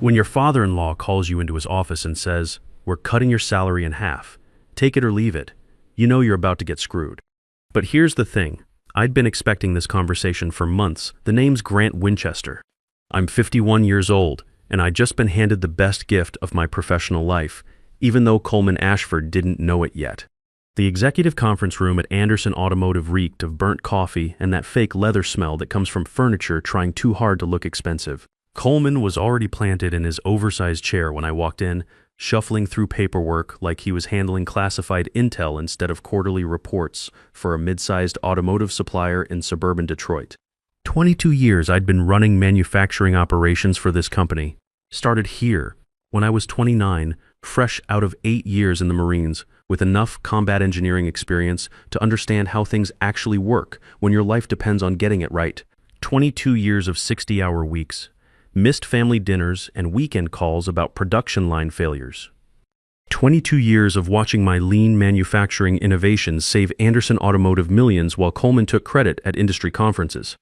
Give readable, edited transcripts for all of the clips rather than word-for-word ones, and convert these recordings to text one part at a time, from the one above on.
When your father-in-law calls you into his office and says, "We're cutting your salary in half. Take it or leave it," you know you're about to get screwed. But here's the thing. I'd been expecting this conversation for months. The name's Grant Winchester. I'm 51 years old, and I'd just been handed the best gift of my professional life, even though Coleman Ashford didn't know it yet. The executive conference room at Anderson Automotive reeked of burnt coffee and that fake leather smell that comes from furniture trying too hard to look expensive. Coleman was already planted in his oversized chair when I walked in, shuffling through paperwork like he was handling classified intel instead of quarterly reports for a mid-sized automotive supplier in suburban Detroit. 22 years I'd been running manufacturing operations for this company. Started here, when I was 29, fresh out of 8 years in the Marines, with enough combat engineering experience to understand how things actually work when your life depends on getting it right. 22 years of 60-hour weeks. Missed family dinners and weekend calls about production line failures. 22 years of watching my lean manufacturing innovations save Anderson Automotive millions while Coleman took credit at industry conferences.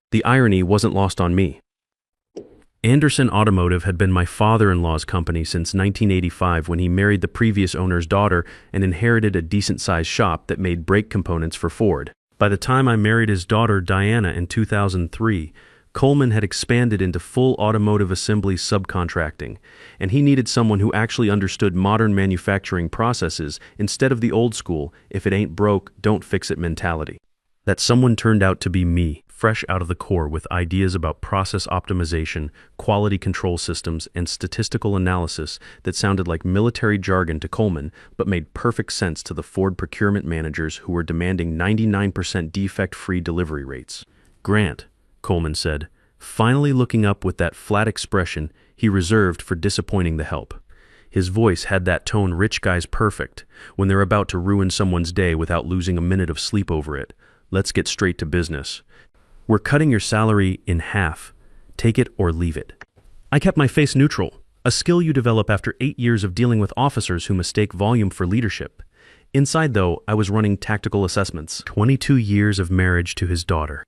The irony wasn't lost on me. Anderson Automotive had been my father-in-law's company since 1985 when he married the previous owner's daughter and inherited a decent-sized shop that made brake components for Ford. By the time I married his daughter Diana in 2003, Coleman had expanded into full automotive assembly subcontracting, and he needed someone who actually understood modern manufacturing processes instead of the old school, if it ain't broke, don't fix it mentality. That someone turned out to be me, fresh out of the Corps with ideas about process optimization, quality control systems, and statistical analysis that sounded like military jargon to Coleman, but made perfect sense to the Ford procurement managers who were demanding 99% defect-free delivery rates. "Grant," Coleman said, finally looking up with that flat expression he reserved for disappointing the help. His voice had that tone rich guys perfect when they're about to ruin someone's day without losing a minute of sleep over it. "Let's get straight to business. We're cutting your salary in half. Take it or leave it." I kept my face neutral, a skill you develop after 8 years of dealing with officers who mistake volume for leadership. Inside, though, I was running tactical assessments. 22 years of marriage to his daughter.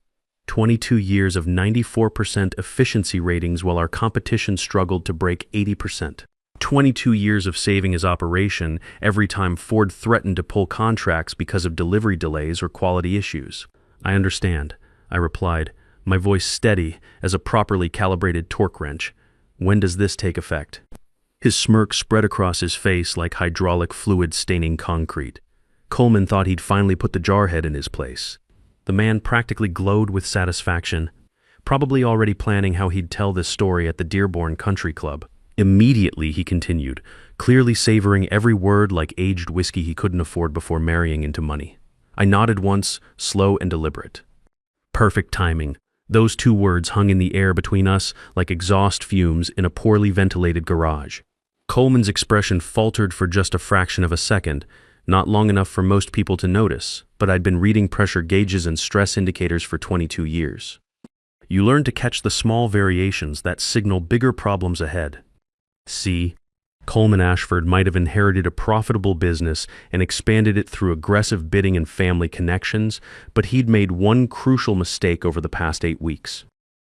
22 years of 94% efficiency ratings while our competition struggled to break 80%. 22 years of saving his operation every time Ford threatened to pull contracts because of delivery delays or quality issues. "I understand," I replied, my voice steady as a properly calibrated torque wrench. "When does this take effect?" His smirk spread across his face like hydraulic fluid staining concrete. Coleman thought he'd finally put the jarhead in his place. The man practically glowed with satisfaction, probably already planning how he'd tell this story at the Dearborn Country Club. Immediately, he continued, clearly savoring every word like aged whiskey he couldn't afford before marrying into money. I nodded once, slow and deliberate. Perfect timing. Those 2 words hung in the air between us like exhaust fumes in a poorly ventilated garage. Coleman's expression faltered for just a fraction of a second, not long enough for most people to notice, but I'd been reading pressure gauges and stress indicators for 22 years. You learn to catch the small variations that signal bigger problems ahead. See, Coleman Ashford might have inherited a profitable business and expanded it through aggressive bidding and family connections, but he'd made one crucial mistake over the past 8 weeks.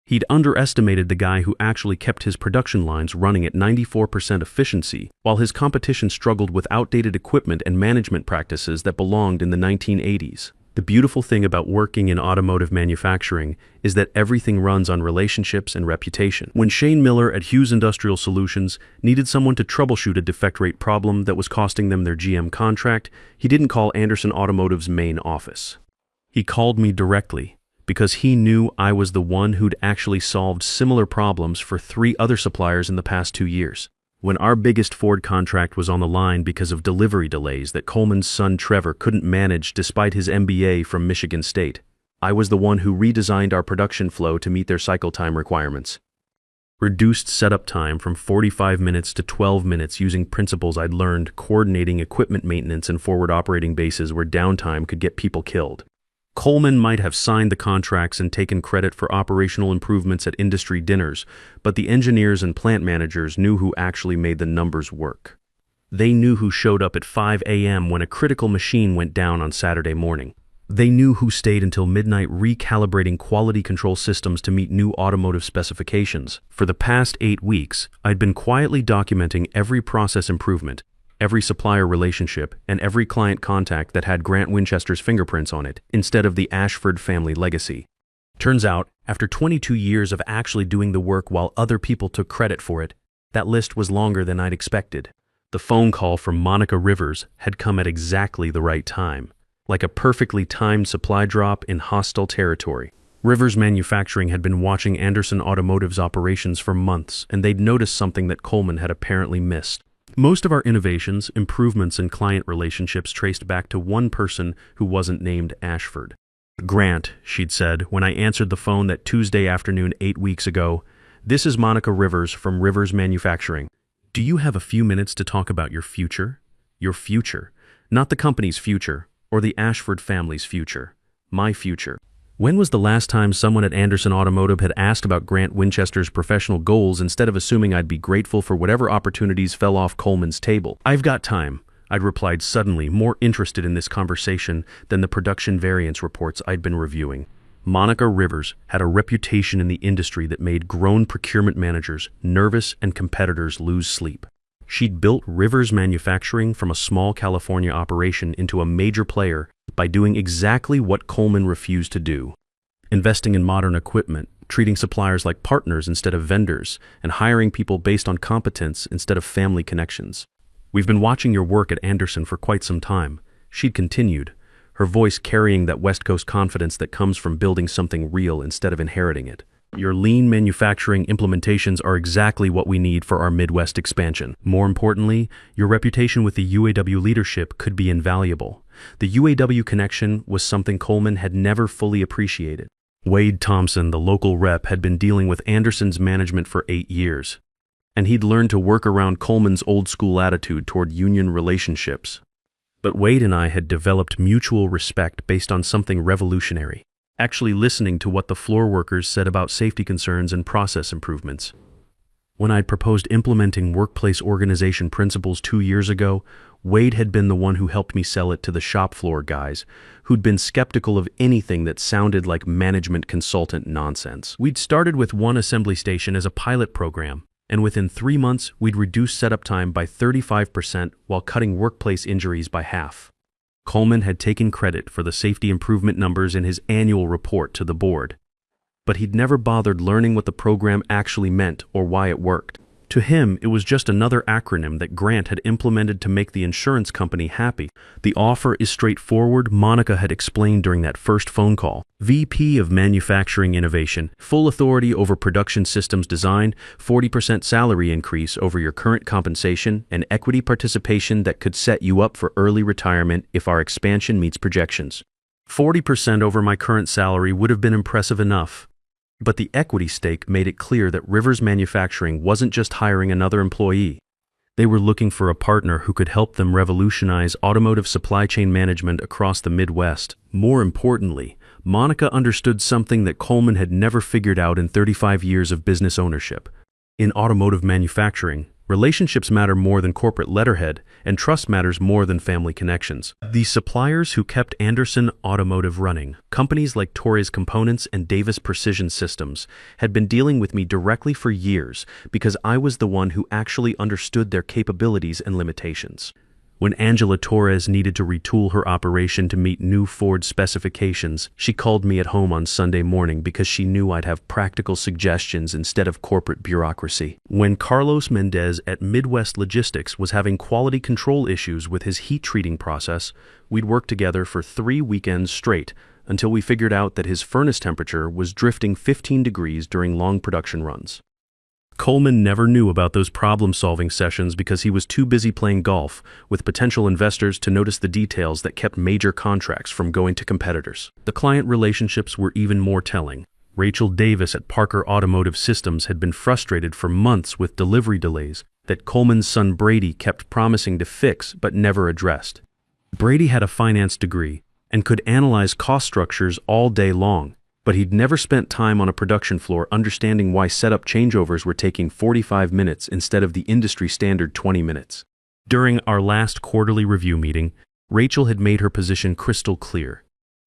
He'd underestimated the guy who actually kept his production lines running at 94% efficiency, while his competition struggled with outdated equipment and management practices that belonged in the 1980s. The beautiful thing about working in automotive manufacturing is that everything runs on relationships and reputation. When Shane Miller at Hughes Industrial Solutions needed someone to troubleshoot a defect rate problem that was costing them their GM contract, he didn't call Anderson Automotive's main office. He called me directly, because he knew I was the one who'd actually solved similar problems for 3 other suppliers in the past 2 years. When our biggest Ford contract was on the line because of delivery delays that Coleman's son Trevor couldn't manage despite his MBA from Michigan State, I was the one who redesigned our production flow to meet their cycle time requirements. Reduced setup time from 45 minutes to 12 minutes using principles I'd learned coordinating equipment maintenance and forward operating bases where downtime could get people killed. Coleman might have signed the contracts and taken credit for operational improvements at industry dinners, but the engineers and plant managers knew who actually made the numbers work. They knew who showed up at 5 a.m. when a critical machine went down on Saturday morning. They knew who stayed until midnight recalibrating quality control systems to meet new automotive specifications. For the past 8 weeks, I'd been quietly documenting every process improvement, every supplier relationship, and every client contact that had Grant Winchester's fingerprints on it, instead of the Ashford family legacy. Turns out, after 22 years of actually doing the work while other people took credit for it, that list was longer than I'd expected. The phone call from Monica Rivers had come at exactly the right time, like a perfectly timed supply drop in hostile territory. Rivers Manufacturing had been watching Anderson Automotive's operations for months, and they'd noticed something that Coleman had apparently missed. Most of our innovations, improvements, and client relationships traced back to one person who wasn't named Ashford. "Grant," she'd said when I answered the phone that Tuesday afternoon 8 weeks ago, "this is Monica Rivers from Rivers Manufacturing. Do you have a few minutes to talk about your future? Your future. Not the company's future, or the Ashford family's future. My future." When was the last time someone at Anderson Automotive had asked about Grant Winchester's professional goals instead of assuming I'd be grateful for whatever opportunities fell off Coleman's table? "I've got time," I'd replied suddenly, more interested in this conversation than the production variance reports I'd been reviewing. Monica Rivers had a reputation in the industry that made grown procurement managers nervous and competitors lose sleep. She'd built Rivers Manufacturing from a small California operation into a major player by doing exactly what Coleman refused to do: investing in modern equipment, treating suppliers like partners instead of vendors, and hiring people based on competence instead of family connections. "We've been watching your work at Anderson for quite some time," she'd continued, her voice carrying that West Coast confidence that comes from building something real instead of inheriting it. "Your lean manufacturing implementations are exactly what we need for our Midwest expansion. More importantly, your reputation with the UAW leadership could be invaluable." The UAW connection was something Coleman had never fully appreciated. Wade Thompson, the local rep, had been dealing with Anderson's management for 8 years, and he'd learned to work around Coleman's old-school attitude toward union relationships. But Wade and I had developed mutual respect based on something revolutionary: actually listening to what the floor workers said about safety concerns and process improvements. When I'd proposed implementing workplace organization principles 2 years ago, Wade had been the one who helped me sell it to the shop floor guys, who'd been skeptical of anything that sounded like management consultant nonsense. We'd started with one assembly station as a pilot program, and within 3 months, we'd reduced setup time by 35% while cutting workplace injuries by half. Coleman had taken credit for the safety improvement numbers in his annual report to the board, but he'd never bothered learning what the program actually meant or why it worked. To him, it was just another acronym that Grant had implemented to make the insurance company happy. "The offer is straightforward," Monica had explained during that first phone call. "VP of Manufacturing Innovation, full authority over production systems design, 40% salary increase over your current compensation, and equity participation that could set you up for early retirement if our expansion meets projections." 40% over my current salary would have been impressive enough. But the equity stake made it clear that Rivers Manufacturing wasn't just hiring another employee. They were looking for a partner who could help them revolutionize automotive supply chain management across the Midwest. More importantly, Monica understood something that Coleman had never figured out in 35 years of business ownership. In automotive manufacturing, relationships matter more than corporate letterhead, and trust matters more than family connections. The suppliers who kept Anderson Automotive running, companies like Torres Components and Davis Precision Systems, had been dealing with me directly for years because I was the one who actually understood their capabilities and limitations. When Angela Torres needed to retool her operation to meet new Ford specifications, she called me at home on Sunday morning because she knew I'd have practical suggestions instead of corporate bureaucracy. When Carlos Mendez at Midwest Logistics was having quality control issues with his heat treating process, we'd worked together for 3 weekends straight until we figured out that his furnace temperature was drifting 15 degrees during long production runs. Coleman never knew about those problem-solving sessions because he was too busy playing golf with potential investors to notice the details that kept major contracts from going to competitors. The client relationships were even more telling. Rachel Davis at Parker Automotive Systems had been frustrated for months with delivery delays that Coleman's son Brady kept promising to fix but never addressed. Brady had a finance degree and could analyze cost structures all day long, but he'd never spent time on a production floor understanding why setup changeovers were taking 45 minutes instead of the industry standard 20 minutes. During our last quarterly review meeting, Rachel had made her position crystal clear.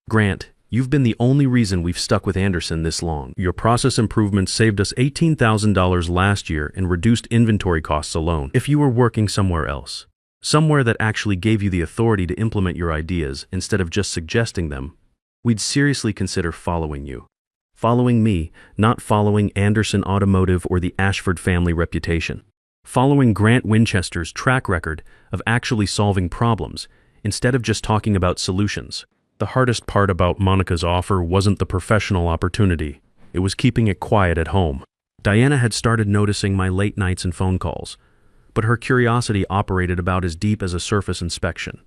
Grant, you've been the only reason we've stuck with Anderson this long. Your process improvements saved us $18,000 last year and reduced inventory costs alone. If you were working somewhere else, somewhere that actually gave you the authority to implement your ideas instead of just suggesting them, we'd seriously consider following you. Following me, not following Anderson Automotive or the Ashford family reputation. Following Grant Winchester's track record of actually solving problems instead of just talking about solutions. The hardest part about Monica's offer wasn't the professional opportunity. It was keeping it quiet at home. Diana had started noticing my late nights and phone calls, but her curiosity operated about as deep as a surface inspection.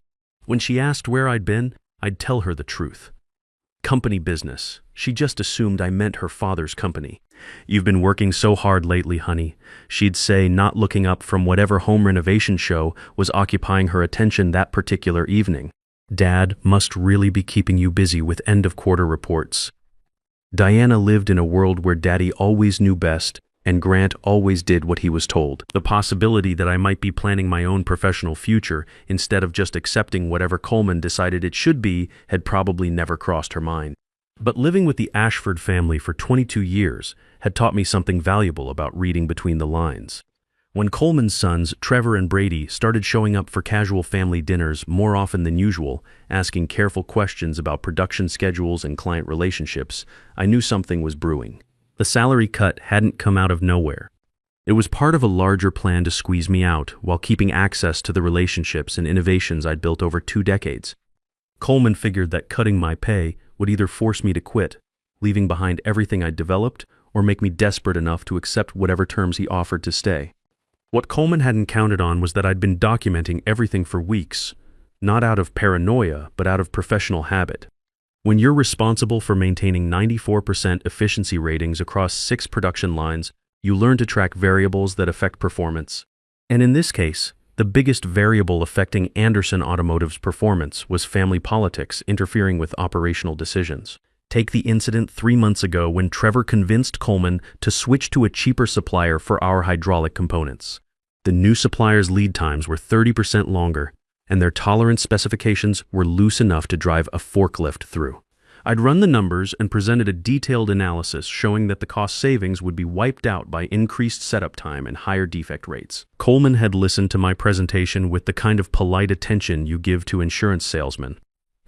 When she asked where I'd been, I'd tell her the truth. Company business. She just assumed I meant her father's company. You've been working so hard lately, honey, she'd say, not looking up from whatever home renovation show was occupying her attention that particular evening. Dad must really be keeping you busy with end-of-quarter reports. Diana lived in a world where Daddy always knew best, and Grant always did what he was told. The possibility that I might be planning my own professional future instead of just accepting whatever Coleman decided it should be had probably never crossed her mind. But living with the Ashford family for 22 years had taught me something valuable about reading between the lines. When Coleman's sons, Trevor and Brady, started showing up for casual family dinners more often than usual, asking careful questions about production schedules and client relationships, I knew something was brewing. The salary cut hadn't come out of nowhere. It was part of a larger plan to squeeze me out while keeping access to the relationships and innovations I'd built over 2 decades. Coleman figured that cutting my pay would either force me to quit, leaving behind everything I'd developed, or make me desperate enough to accept whatever terms he offered to stay. What Coleman hadn't counted on was that I'd been documenting everything for weeks, not out of paranoia, but out of professional habit. When you're responsible for maintaining 94% efficiency ratings across 6 production lines, you learn to track variables that affect performance. And in this case, the biggest variable affecting Anderson Automotive's performance was family politics interfering with operational decisions. Take the incident 3 months ago when Trevor convinced Coleman to switch to a cheaper supplier for our hydraulic components. The new supplier's lead times were 30% longer, and their tolerance specifications were loose enough to drive a forklift through. I'd run the numbers and presented a detailed analysis showing that the cost savings would be wiped out by increased setup time and higher defect rates. Coleman had listened to my presentation with the kind of polite attention you give to insurance salesmen,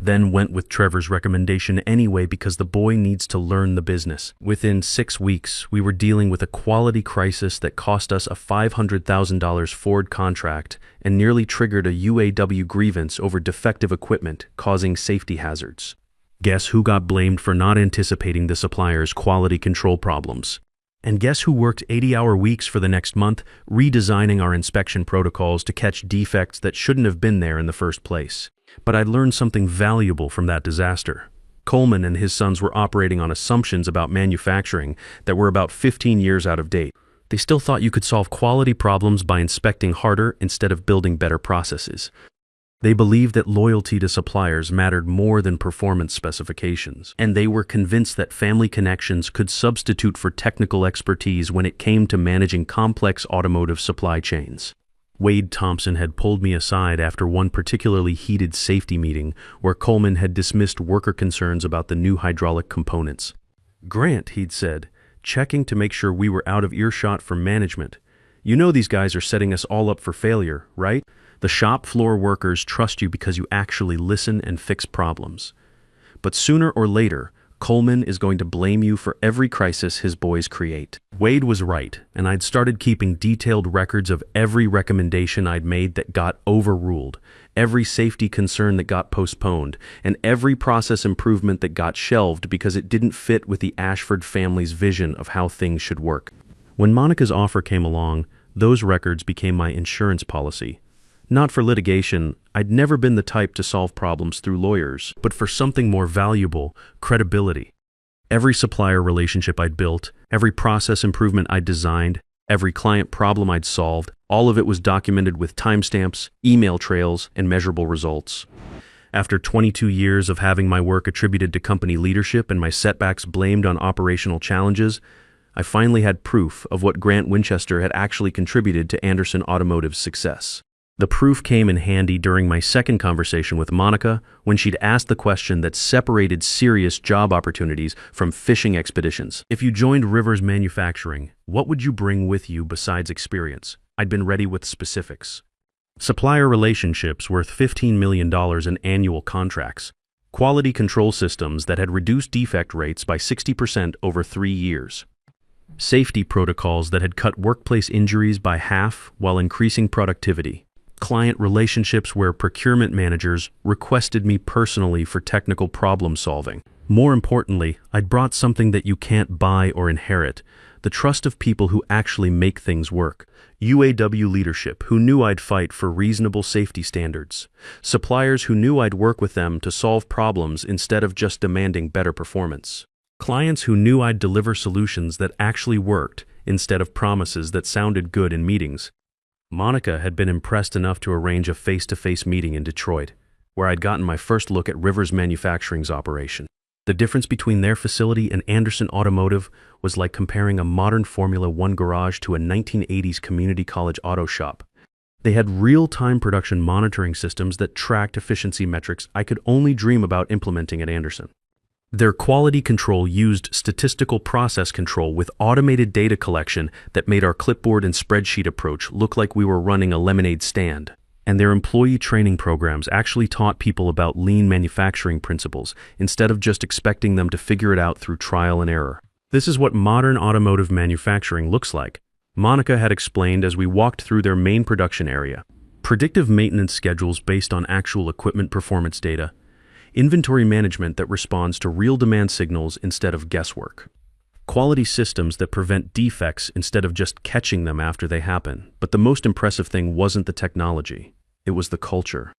then went with Trevor's recommendation anyway because the boy needs to learn the business. Within 6 weeks, we were dealing with a quality crisis that cost us a $500,000 Ford contract and nearly triggered a UAW grievance over defective equipment causing safety hazards. Guess who got blamed for not anticipating the supplier's quality control problems? And guess who worked 80-hour weeks for the next month, redesigning our inspection protocols to catch defects that shouldn't have been there in the first place? But I'd learned something valuable from that disaster. Coleman and his sons were operating on assumptions about manufacturing that were about 15 years out of date. They still thought you could solve quality problems by inspecting harder instead of building better processes. They believed that loyalty to suppliers mattered more than performance specifications, and they were convinced that family connections could substitute for technical expertise when it came to managing complex automotive supply chains. Wade Thompson had pulled me aside after one particularly heated safety meeting where Coleman had dismissed worker concerns about the new hydraulic components. "Grant," he'd said, checking to make sure we were out of earshot from management, "you know these guys are setting us all up for failure, right? The shop floor workers trust you because you actually listen and fix problems. But sooner or later, Coleman is going to blame you for every crisis his boys create." Wade was right, and I'd started keeping detailed records of every recommendation I'd made that got overruled, every safety concern that got postponed, and every process improvement that got shelved because it didn't fit with the Ashford family's vision of how things should work. When Monica's offer came along, those records became my insurance policy. Not for litigation, I'd never been the type to solve problems through lawyers, but for something more valuable, credibility. Every supplier relationship I'd built, every process improvement I'd designed, every client problem I'd solved, all of it was documented with timestamps, email trails, and measurable results. After 22 years of having my work attributed to company leadership and my setbacks blamed on operational challenges, I finally had proof of what Grant Winchester had actually contributed to Anderson Automotive's success. The proof came in handy during my second conversation with Monica when she'd asked the question that separated serious job opportunities from fishing expeditions. If you joined Rivers Manufacturing, what would you bring with you besides experience? I'd been ready with specifics. Supplier relationships worth $15 million in annual contracts. Quality control systems that had reduced defect rates by 60% over 3 years. Safety protocols that had cut workplace injuries by half while increasing productivity. Client relationships where procurement managers requested me personally for technical problem solving. More importantly, I'd brought something that you can't buy or inherit, the trust of people who actually make things work. UAW leadership who knew I'd fight for reasonable safety standards. Suppliers who knew I'd work with them to solve problems instead of just demanding better performance. Clients who knew I'd deliver solutions that actually worked instead of promises that sounded good in meetings. Monica had been impressed enough to arrange a face-to-face meeting in Detroit, where I'd gotten my first look at Rivers Manufacturing's operation. The difference between their facility and Anderson Automotive was like comparing a modern Formula One garage to a 1980s community college auto shop. They had real-time production monitoring systems that tracked efficiency metrics I could only dream about implementing at Anderson. Their quality control used statistical process control with automated data collection that made our clipboard and spreadsheet approach look like we were running a lemonade stand. And their employee training programs actually taught people about lean manufacturing principles instead of just expecting them to figure it out through trial and error. This is what modern automotive manufacturing looks like, Monica had explained as we walked through their main production area. Predictive maintenance schedules based on actual equipment performance data. Inventory management that responds to real demand signals instead of guesswork. Quality systems that prevent defects instead of just catching them after they happen. But the most impressive thing wasn't the technology. It was the culture.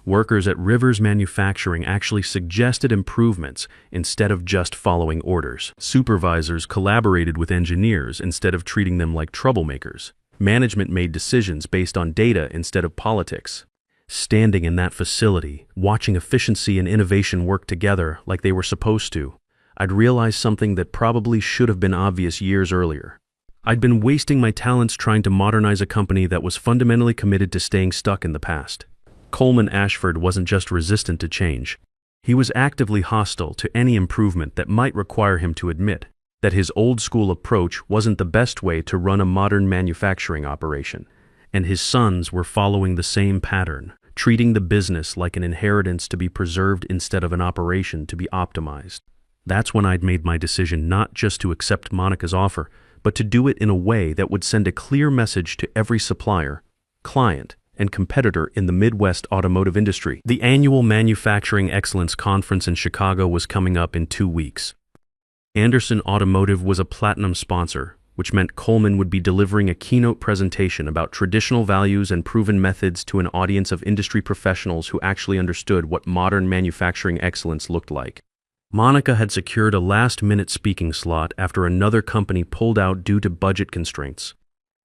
Workers at Rivers Manufacturing actually suggested improvements instead of just following orders. Supervisors collaborated with engineers instead of treating them like troublemakers. Management made decisions based on data instead of politics. Standing in that facility, watching efficiency and innovation work together like they were supposed to, I'd realized something that probably should have been obvious years earlier. I'd been wasting my talents trying to modernize a company that was fundamentally committed to staying stuck in the past. Coleman Ashford wasn't just resistant to change. He was actively hostile to any improvement that might require him to admit that his old-school approach wasn't the best way to run a modern manufacturing operation. And his sons were following the same pattern, treating the business like an inheritance to be preserved instead of an operation to be optimized. That's when I'd made my decision not just to accept Monica's offer, but to do it in a way that would send a clear message to every supplier, client, and competitor in the Midwest automotive industry. The annual Manufacturing Excellence Conference in Chicago was coming up in 2 weeks. Anderson Automotive was a platinum sponsor, which meant Coleman would be delivering a keynote presentation about traditional values and proven methods to an audience of industry professionals who actually understood what modern manufacturing excellence looked like. Monica had secured a last-minute speaking slot after another company pulled out due to budget constraints.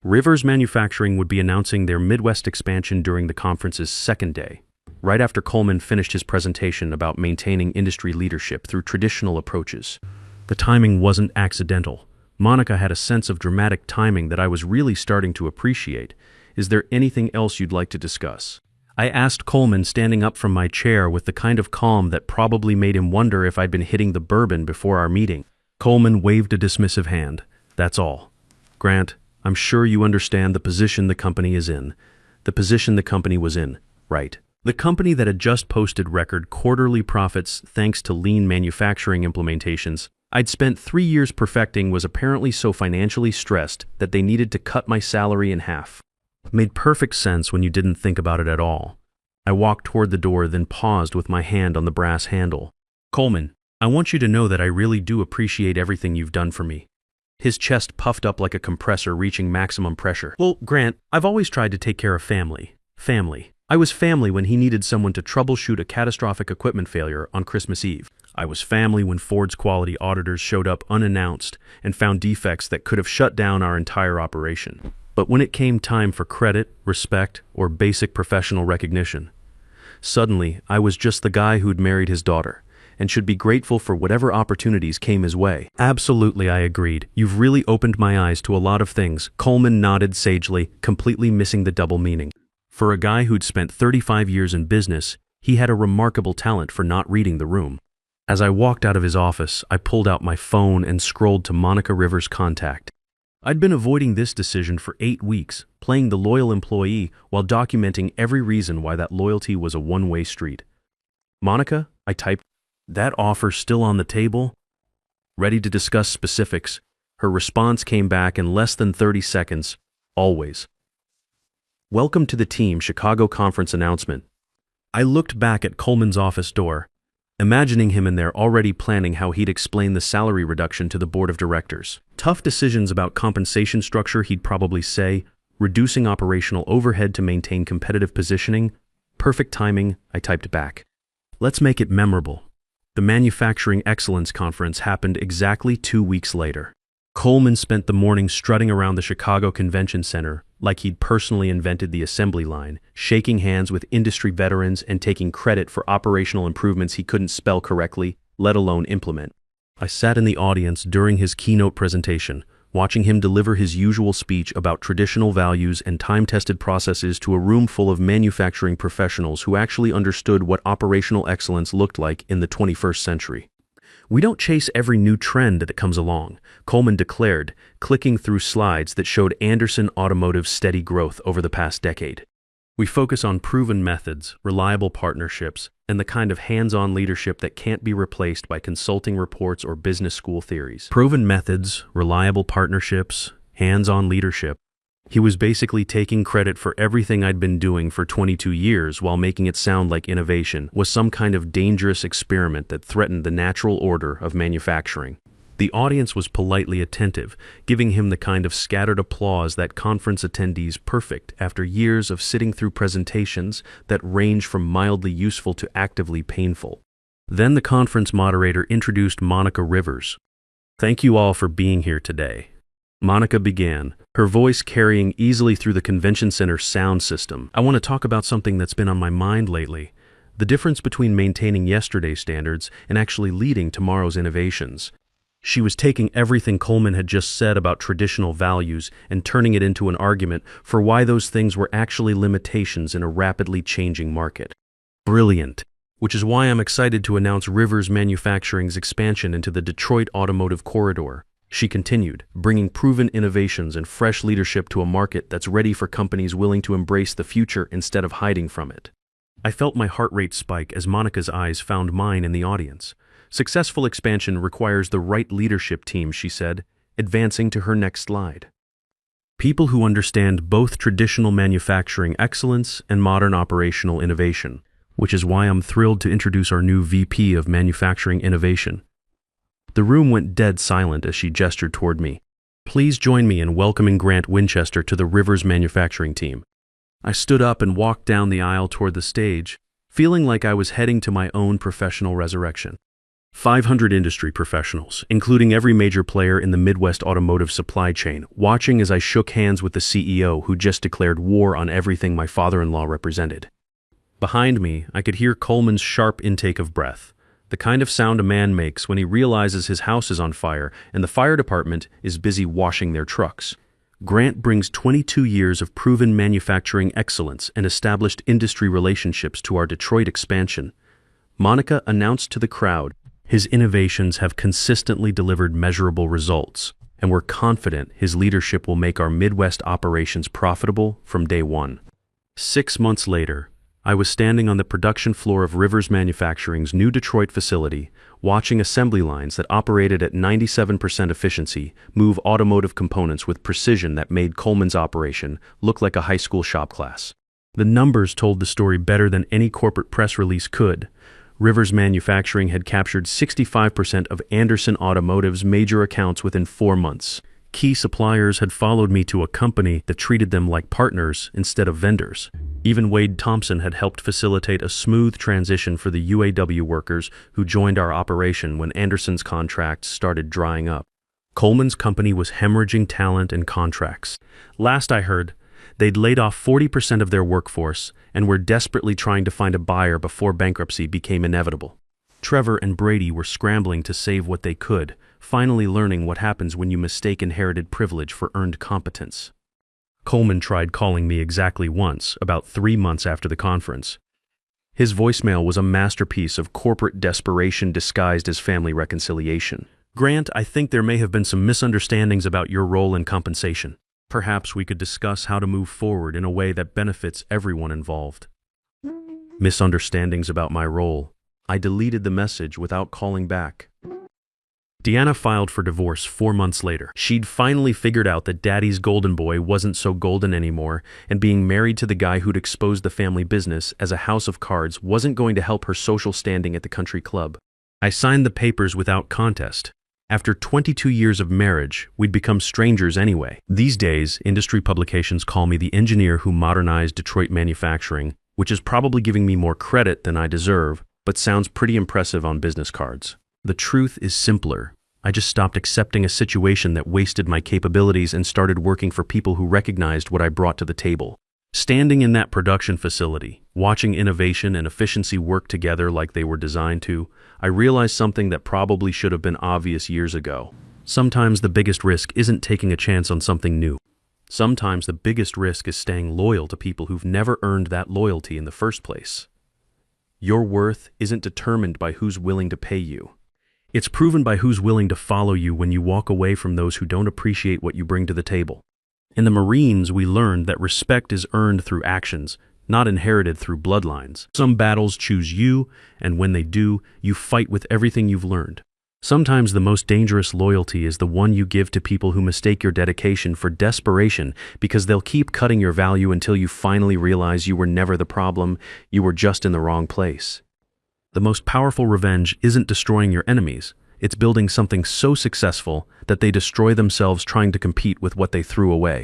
Rivers Manufacturing would be announcing their Midwest expansion during the conference's second day, right after Coleman finished his presentation about maintaining industry leadership through traditional approaches. The timing wasn't accidental. Monica had a sense of dramatic timing that I was really starting to appreciate. Is there anything else you'd like to discuss? I asked Coleman, standing up from my chair with the kind of calm that probably made him wonder if I'd been hitting the bourbon before our meeting. Coleman waved a dismissive hand. That's all. Grant, I'm sure you understand the position the company is in. The position the company was in, right? The company that had just posted record quarterly profits thanks to lean manufacturing implementations I'd spent 3 years perfecting was apparently so financially stressed that they needed to cut my salary in half. Made perfect sense when you didn't think about it at all. I walked toward the door, then paused with my hand on the brass handle. Coleman, I want you to know that I really do appreciate everything you've done for me. His chest puffed up like a compressor reaching maximum pressure. Well, Grant, I've always tried to take care of family. I was family when he needed someone to troubleshoot a catastrophic equipment failure on Christmas Eve. I was family when Ford's quality auditors showed up unannounced and found defects that could have shut down our entire operation. But when it came time for credit, respect, or basic professional recognition, suddenly I was just the guy who'd married his daughter and should be grateful for whatever opportunities came his way. Absolutely, I agreed. You've really opened my eyes to a lot of things. Coleman nodded sagely, completely missing the double meaning. For a guy who'd spent 35 years in business, he had a remarkable talent for not reading the room. As I walked out of his office, I pulled out my phone and scrolled to Monica Rivers' contact. I'd been avoiding this decision for 8 weeks, playing the loyal employee while documenting every reason why that loyalty was a one-way street. Monica, I typed, that offer still on the table? Ready to discuss specifics, her response came back in less than 30 seconds, always. Welcome to the team Chicago conference announcement. I looked back at Coleman's office door, imagining him in there already planning how he'd explain the salary reduction to the board of directors. Tough decisions about compensation structure, he'd probably say, reducing operational overhead to maintain competitive positioning. Perfect timing, I typed back. Let's make it memorable. The Manufacturing Excellence Conference happened exactly 2 weeks later. Coleman spent the morning strutting around the Chicago Convention Center like he'd personally invented the assembly line, shaking hands with industry veterans and taking credit for operational improvements he couldn't spell correctly, let alone implement. I sat in the audience during his keynote presentation, watching him deliver his usual speech about traditional values and time-tested processes to a room full of manufacturing professionals who actually understood what operational excellence looked like in the 21st century. We don't chase every new trend that comes along, Coleman declared, clicking through slides that showed Anderson Automotive's steady growth over the past decade. We focus on proven methods, reliable partnerships, and the kind of hands-on leadership that can't be replaced by consulting reports or business school theories. Proven methods, reliable partnerships, hands-on leadership. He was basically taking credit for everything I'd been doing for 22 years while making it sound like innovation was some kind of dangerous experiment that threatened the natural order of manufacturing. The audience was politely attentive, giving him the kind of scattered applause that conference attendees perfect after years of sitting through presentations that range from mildly useful to actively painful. Then the conference moderator introduced Monica Rivers. Thank you all for being here today. Monica began, her voice carrying easily through the convention center sound system. I want to talk about something that's been on my mind lately, the difference between maintaining yesterday's standards and actually leading tomorrow's innovations. She was taking everything Coleman had just said about traditional values and turning it into an argument for why those things were actually limitations in a rapidly changing market. Brilliant. Which is why I'm excited to announce Rivers Manufacturing's expansion into the Detroit automotive corridor. She continued, bringing proven innovations and fresh leadership to a market that's ready for companies willing to embrace the future instead of hiding from it. I felt my heart rate spike as Monica's eyes found mine in the audience. Successful expansion requires the right leadership team, she said, advancing to her next slide. People who understand both traditional manufacturing excellence and modern operational innovation, which is why I'm thrilled to introduce our new VP of Manufacturing Innovation. The room went dead silent as she gestured toward me. Please join me in welcoming Grant Winchester to the Rivers Manufacturing team. I stood up and walked down the aisle toward the stage, feeling like I was heading to my own professional resurrection. 500 industry professionals, including every major player in the Midwest automotive supply chain, watching as I shook hands with the CEO who just declared war on everything my father-in-law represented. Behind me, I could hear Coleman's sharp intake of breath, the kind of sound a man makes when he realizes his house is on fire and the fire department is busy washing their trucks. Grant brings 22 years of proven manufacturing excellence and established industry relationships to our Detroit expansion. Monica announced to the crowd, his innovations have consistently delivered measurable results, and we're confident his leadership will make our Midwest operations profitable from day one. 6 months later, I was standing on the production floor of Rivers Manufacturing's new Detroit facility, watching assembly lines that operated at 97% efficiency move automotive components with precision that made Coleman's operation look like a high school shop class. The numbers told the story better than any corporate press release could. Rivers Manufacturing had captured 65% of Anderson Automotive's major accounts within 4 months. Key suppliers had followed me to a company that treated them like partners instead of vendors. Even Wade Thompson had helped facilitate a smooth transition for the UAW workers who joined our operation when Anderson's contracts started drying up. Coleman's company was hemorrhaging talent and contracts. Last I heard, they'd laid off 40% of their workforce and were desperately trying to find a buyer before bankruptcy became inevitable. Trevor and Brady were scrambling to save what they could, finally learning what happens when you mistake inherited privilege for earned competence. Coleman tried calling me exactly once, about 3 months after the conference. His voicemail was a masterpiece of corporate desperation disguised as family reconciliation. Grant, I think there may have been some misunderstandings about your role in compensation. Perhaps we could discuss how to move forward in a way that benefits everyone involved. Misunderstandings about my role. I deleted the message without calling back. Deanna filed for divorce 4 months later. She'd finally figured out that Daddy's golden boy wasn't so golden anymore, and being married to the guy who'd exposed the family business as a house of cards wasn't going to help her social standing at the country club. I signed the papers without contest. After 22 years of marriage, we'd become strangers anyway. These days, industry publications call me the engineer who modernized Detroit manufacturing, which is probably giving me more credit than I deserve, but sounds pretty impressive on business cards. The truth is simpler. I just stopped accepting a situation that wasted my capabilities and started working for people who recognized what I brought to the table. Standing in that production facility, watching innovation and efficiency work together like they were designed to, I realized something that probably should have been obvious years ago. Sometimes the biggest risk isn't taking a chance on something new. Sometimes the biggest risk is staying loyal to people who've never earned that loyalty in the first place. Your worth isn't determined by who's willing to pay you. It's proven by who's willing to follow you when you walk away from those who don't appreciate what you bring to the table. In the Marines, we learned that respect is earned through actions, not inherited through bloodlines. Some battles choose you, and when they do, you fight with everything you've learned. Sometimes the most dangerous loyalty is the one you give to people who mistake your dedication for desperation because they'll keep cutting your value until you finally realize you were never the problem, you were just in the wrong place. The most powerful revenge isn't destroying your enemies. It's building something so successful that they destroy themselves trying to compete with what they threw away.